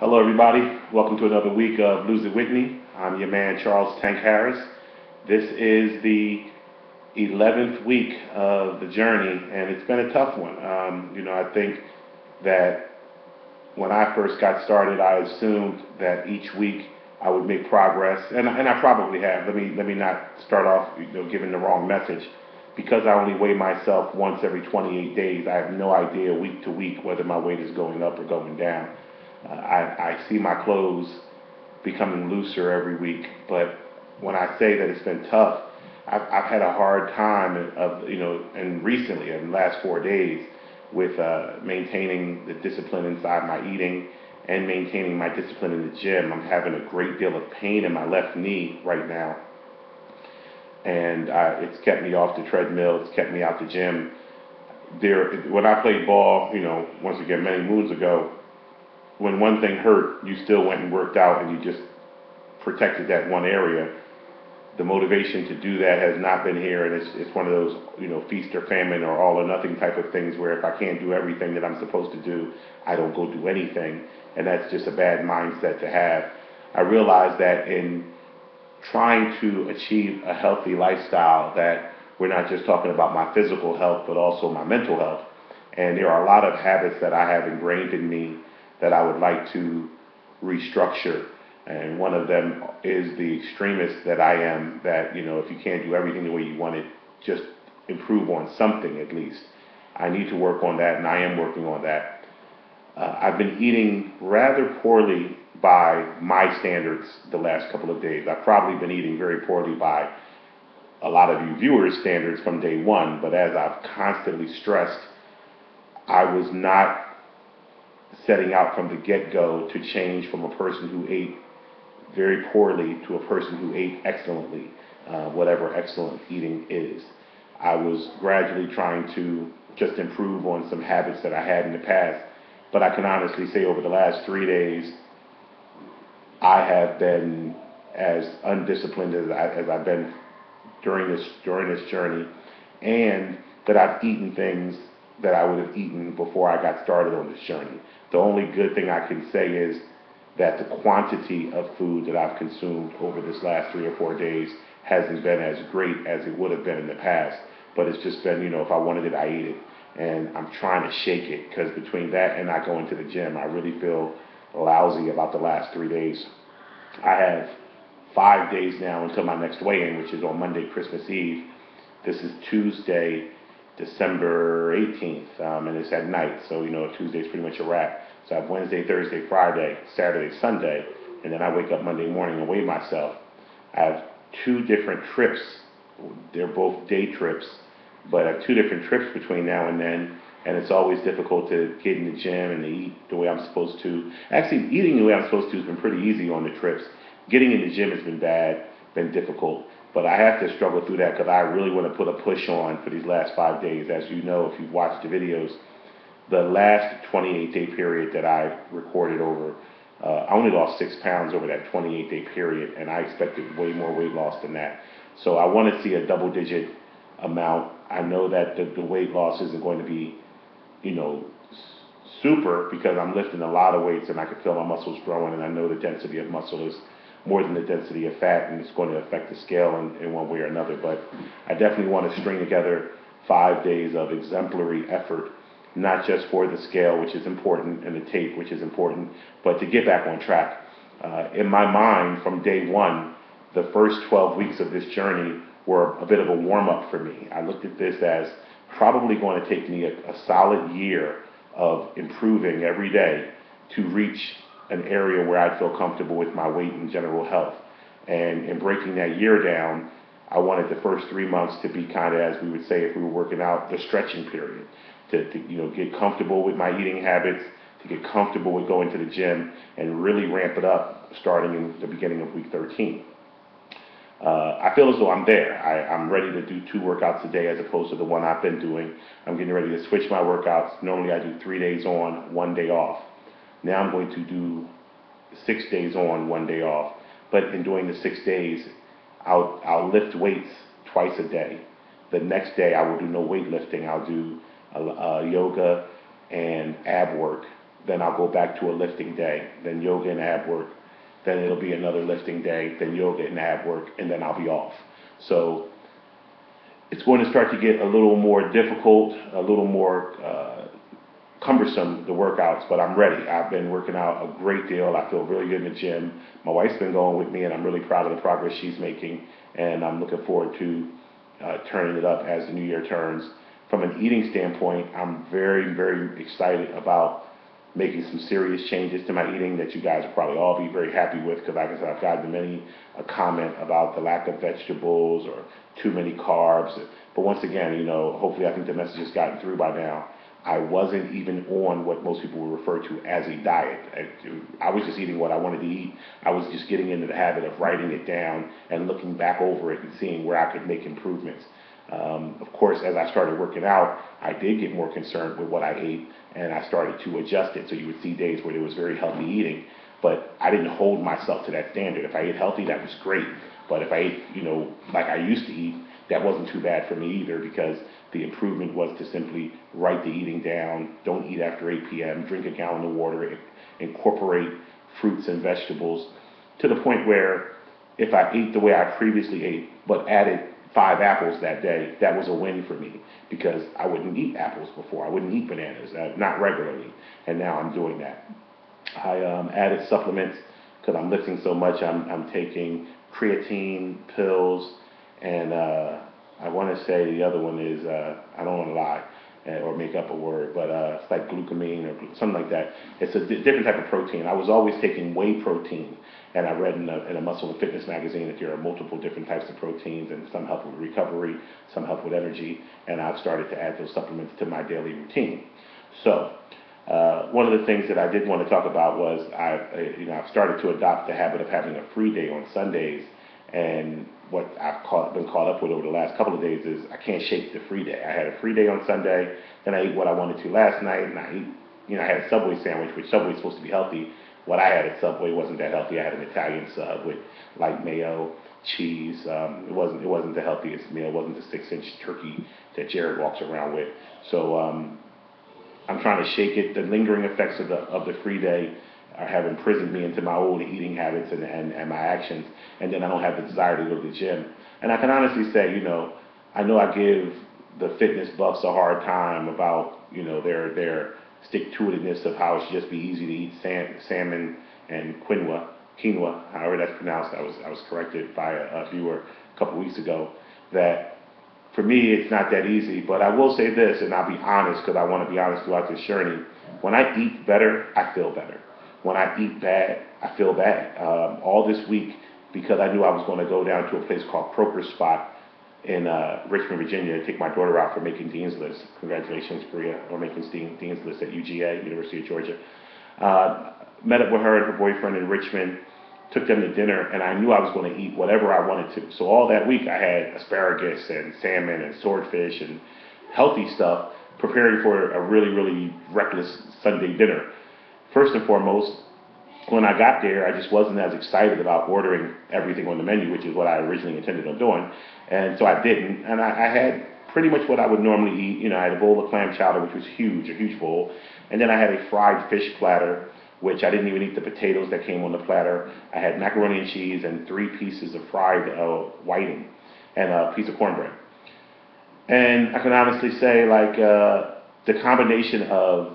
Hello, everybody. Welcome to another week of Lose It Whitney. I'm your man, Charles Tank Harris. This is the 11th week of the journey, and it's been a tough one. I think that when I first got started, I assumed that each week I would make progress, and I probably have. Let me not start off, giving the wrong message. Because I only weigh myself once every 28 days, I have no idea week to week whether my weight is going up or going down. I see my clothes becoming looser every week, but when I say that it's been tough, I've had a hard time and recently, in the last 4 days, with maintaining the discipline inside my eating and maintaining my discipline in the gym. I'm having a great deal of pain in my left knee right now, and it's kept me off the treadmill. It's kept me out the gym. When I played ball, once again, many moons ago, when one thing hurt, you still went and worked out and you just protected that one area. The motivation to do that has not been here, and it's one of those, feast or famine or all or nothing type of things where if I can't do everything that I'm supposed to do, I don't go do anything, and that's just a bad mindset to have. I realized that in trying to achieve a healthy lifestyle, that we're not just talking about my physical health, but also my mental health. And there are a lot of habits that I have ingrained in me that I would like to restructure. And one of them is the extremist that I am, that, if you can't do everything the way you want it, just improve on something at least. I need to work on that, and I am working on that. I've been eating rather poorly by my standards the last couple of days. I've probably been eating very poorly by a lot of you viewers' standards from day one, but as I've constantly stressed, I was not setting out from the get-go to change from a person who ate very poorly to a person who ate excellently, whatever excellent eating is. I was gradually trying to just improve on some habits that I had in the past, but I can honestly say over the last 3 days, I have been as undisciplined as I've been during this journey, and that I've eaten things that I would have eaten before I got started on this journey. The only good thing I can say is that the quantity of food that I've consumed over this last 3 or 4 days hasn't been as great as it would have been in the past. But it's just been, if I wanted it, I ate it. And I'm trying to shake it, because between that and not going to the gym, I really feel lousy about the last 3 days. I have 5 days now until my next weigh-in, which is on Monday, Christmas Eve. This is Tuesday, December 18th, and it's at night, so Tuesday's pretty much a wrap. So I have Wednesday, Thursday, Friday, Saturday, Sunday, and then I wake up Monday morning and weigh myself. I have two different trips. They're both day trips, but I have two different trips between now and then, and it's always difficult to get in the gym and to eat the way I'm supposed to. Actually, eating the way I'm supposed to has been pretty easy on the trips. Getting in the gym has been bad, been difficult. But I have to struggle through that because I really want to put a push on for these last 5 days. As you know, if you've watched the videos, the last 28-day period that I recorded over, I only lost 6 pounds over that 28-day period, and I expected way more weight loss than that. So I want to see a double-digit amount. I know that the weight loss isn't going to be, super, because I'm lifting a lot of weights and I can feel my muscles growing, and I know the density of muscle is more than the density of fat, and it's going to affect the scale in one way or another. But I definitely want to string together 5 days of exemplary effort, not just for the scale, which is important, and the tape, which is important, but to get back on track. In my mind, from day one, the first 12 weeks of this journey were a bit of a warm-up for me. I looked at this as probably going to take me a solid year of improving every day to reach an area where I'd feel comfortable with my weight and general health. And in breaking that year down, I wanted the first 3 months to be kind of, as we would say if we were working out, the stretching period. To get comfortable with my eating habits, to get comfortable with going to the gym, and really ramp it up starting in the beginning of week 13. I feel as though I'm there. I'm ready to do 2 workouts a day as opposed to the one I've been doing. I'm getting ready to switch my workouts. Normally I do 3 days on, 1 day off. Now I'm going to do 6 days on, 1 day off. But in doing the 6 days, I'll lift weights twice a day. The next day I will do no weightlifting. I'll do yoga and ab work. then I'll go back to a lifting day, then yoga and ab work, then it'll be another lifting day, then yoga and ab work, and then I'll be off. So it's going to start to get a little more difficult, a little more cumbersome, the workouts, but I'm ready. I've been working out a great deal. I feel really good in the gym. My wife's been going with me, and I'm really proud of the progress she's making, and I'm looking forward to turning it up as the new year turns. From an eating standpoint, I'm very, very excited about making some serious changes to my eating that you guys will probably all be very happy with, because like I said, I've gotten many a comment about the lack of vegetables or too many carbs. But once again, hopefully I think the message has gotten through by now. I wasn't even on what most people would refer to as a diet. I was just eating what I wanted to eat. I was just getting into the habit of writing it down and looking back over it and seeing where I could make improvements. Of course, as I started working out, I did get more concerned with what I ate, and I started to adjust it. So you would see days where there was very healthy eating, but I didn't hold myself to that standard. If I ate healthy, that was great. But if I ate, like I used to eat, that wasn't too bad for me either, because the improvement was to simply write the eating down, don't eat after 8 p.m., drink a gallon of water, incorporate fruits and vegetables, to the point where if I ate the way I previously ate, but added 5 apples that day, that was a win for me, because I wouldn't eat apples before. I wouldn't eat bananas, not regularly, and now I'm doing that. I added supplements because I'm lifting so much. I'm taking creatine pills, and I want to say the other one is, I don't want to lie or make up a word, but it's like glucamine or something like that. It's a different type of protein. I was always taking whey protein, and I read in a Muscle and Fitness magazine that there are multiple different types of proteins, and some help with recovery, some help with energy, and I've started to add those supplements to my daily routine. So one of the things that I did want to talk about was I've started to adopt the habit of having a free day on Sundays, and what I've been caught up with over the last couple of days is I can't shake the free day. I had a free day on Sunday, then I ate what I wanted to last night, and I had a Subway sandwich, which Subway is supposed to be healthy. What I had at Subway wasn't that healthy. I had an Italian sub with light mayo, cheese. It wasn't the healthiest meal. It wasn't the 6-inch turkey that Jared walks around with. So I'm trying to shake it. The lingering effects of the free day have imprisoned me into my old eating habits and my actions, and then I don't have the desire to go to the gym. And I can honestly say, I know I give the fitness buffs a hard time about, their stick-to-itiveness of how it should just be easy to eat salmon and quinoa, however that's pronounced. I was corrected by a viewer a couple weeks ago that for me it's not that easy. But I will say this, and I'll be honest because I want to be honest throughout this journey. When I eat better, I feel better. When I eat bad, I feel bad. All this week, because I knew I was going to go down to a place called Croker Spot in Richmond, Virginia, to take my daughter out for making Dean's List. Congratulations, Priya, on making Dean's List at UGA, University of Georgia. Met up with her and her boyfriend in Richmond, took them to dinner, and I knew I was going to eat whatever I wanted to. So all that week, I had asparagus and salmon and swordfish and healthy stuff, preparing for a really, really reckless Sunday dinner. First and foremost, when I got there, I just wasn't as excited about ordering everything on the menu, which is what I originally intended on doing. And so I didn't. And I had pretty much what I would normally eat. I had a bowl of clam chowder, which was huge, a huge bowl. And then I had a fried fish platter, which I didn't even eat the potatoes that came on the platter. I had macaroni and cheese and 3 pieces of fried whiting and a piece of cornbread. And I can honestly say, the combination of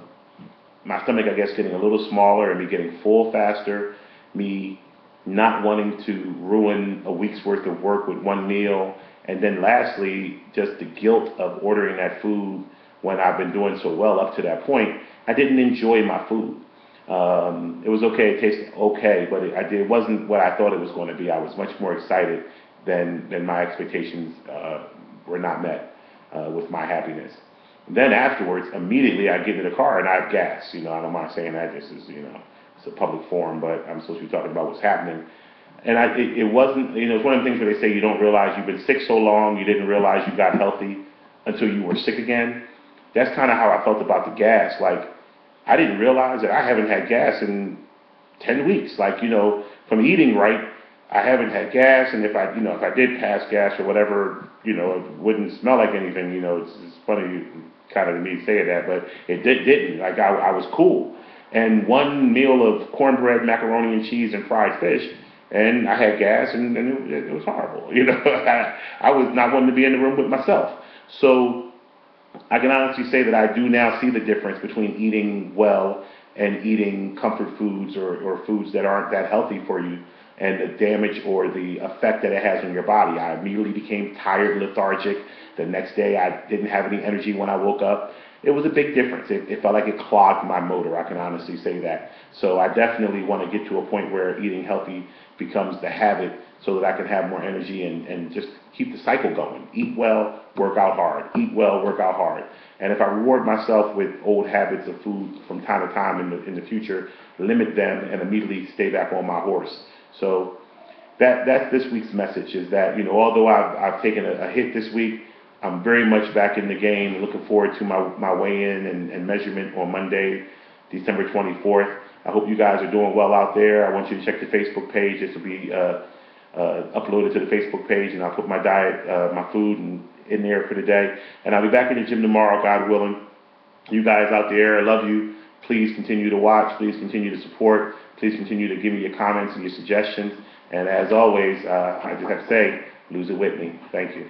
my stomach, I guess, getting a little smaller and me getting full faster, me not wanting to ruin a week's worth of work with one meal, and then lastly, just the guilt of ordering that food when I've been doing so well up to that point. I didn't enjoy my food. It was okay, it tasted okay, but it wasn't what I thought it was going to be. I was much more excited than my expectations were not met with my happiness. Then afterwards, immediately I get in the car and I have gas. I don't mind saying that. This is, it's a public forum, but I'm supposed to be talking about what's happening. And it wasn't, it's one of the things where they say you don't realize you've been sick so long, you didn't realize you got healthy until you were sick again. That's kind of how I felt about the gas. I didn't realize that I haven't had gas in 10 weeks. From eating right, I haven't had gas, and if I did pass gas or whatever, it wouldn't smell like anything. It's funny kind of me saying that, but it didn't. I was cool. and one meal of cornbread, macaroni and cheese, and fried fish, and I had gas, and it was horrible. You know, I was not wanting to be in the room with myself. So I can honestly say that I do now see the difference between eating well and eating comfort foods or foods that aren't that healthy for you, and the damage or the effect that it has on your body. I immediately became tired, lethargic. The next day, I didn't have any energy when I woke up. It was a big difference. It felt like it clogged my motor. I can honestly say that. So I definitely want to get to a point where eating healthy becomes the habit so that I can have more energy and just keep the cycle going. Eat well, work out hard. Eat well, work out hard. And if I reward myself with old habits of food from time to time in the future, limit them and immediately stay back on my horse. So that's this week's message, is that, you know, although I've taken a hit this week, I'm very much back in the game. Looking forward to my weigh-in and measurement on Monday, December 24th. I hope you guys are doing well out there. I want you to check the Facebook page. This will be uploaded to the Facebook page, and I'll put my diet, my food in there for the day. And I'll be back in the gym tomorrow, God willing. You guys out there, I love you. Please continue to watch. Please continue to support. Please continue to give me your comments and your suggestions. And as always, I just have to say, lose it with me. Thank you.